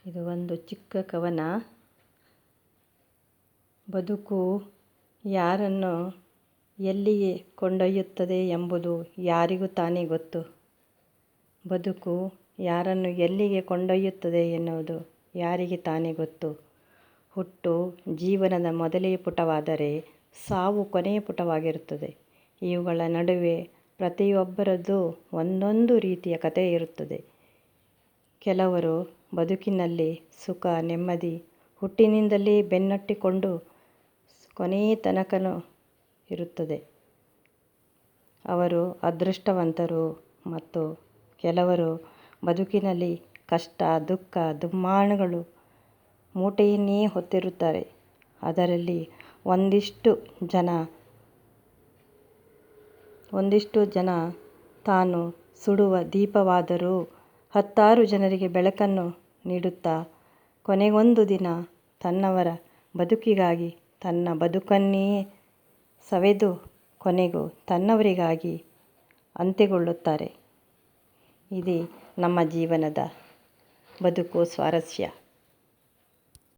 ಇದು ಒಂದು ಚಿಕ್ಕ ಕವನ. ಬದುಕು ಯಾರನ್ನು ಎಲ್ಲಿಗೆ ಕೊಂಡೊಯ್ಯುತ್ತದೆ ಎಂಬುದು ಯಾರಿಗೂ ತಾನೇ ಗೊತ್ತು. ಬದುಕು ಯಾರನ್ನು ಎಲ್ಲಿಗೆ ಕೊಂಡೊಯ್ಯುತ್ತದೆ ಎನ್ನುವುದು ಯಾರಿಗೆ ತಾನೇ ಗೊತ್ತು. ಹುಟ್ಟು ಜೀವನದ ಮೊದಲೇ ಪುಟವಾದರೆ ಸಾವು ಕೊನೆಯ ಪುಟವಾಗಿರುತ್ತದೆ. ಇವುಗಳ ನಡುವೆ ಪ್ರತಿಯೊಬ್ಬರದ್ದು ಒಂದೊಂದು ರೀತಿಯ ಕಥೆ ಇರುತ್ತದೆ. ಕೆಲವರು ಬದುಕಿನಲ್ಲಿ ಸುಖ ನೆಮ್ಮದಿ ಹುಟ್ಟಿನಿಂದಲೇ ಬೆನ್ನಟ್ಟಿಕೊಂಡು ಕೊನೆಯ ತನಕನೂ ಇರುತ್ತದೆ. ಅವರು ಅದೃಷ್ಟವಂತರು. ಮತ್ತು ಕೆಲವರು ಬದುಕಿನಲ್ಲಿ ಕಷ್ಟ ದುಃಖ ದುಮ್ಮಾನಗಳು ಮೂಟೆಯನ್ನೇ ಹೊತ್ತಿರುತ್ತಾರೆ. ಅದರಲ್ಲಿ ಒಂದಿಷ್ಟು ಜನ ತಾನು ಸುಡುವ ದೀಪವಾದರೂ ಹತ್ತಾರು ಜನರಿಗೆ ಬೆಳಕನ್ನು ನೀಡುತ್ತಾ ಕೊನೆಗೊಂದು ದಿನ ತನ್ನವರ ಬದುಕಿಗಾಗಿ ತನ್ನ ಬದುಕನ್ನೇ ಸವೆದು ಕೊನೆಗೂ ತನ್ನವರಿಗಾಗಿ ಅಂತ್ಯಗೊಳ್ಳುತ್ತಾರೆ. ಇದೇ ನಮ್ಮ ಜೀವನದ ಬದುಕು ಸ್ವಾರಸ್ಯ.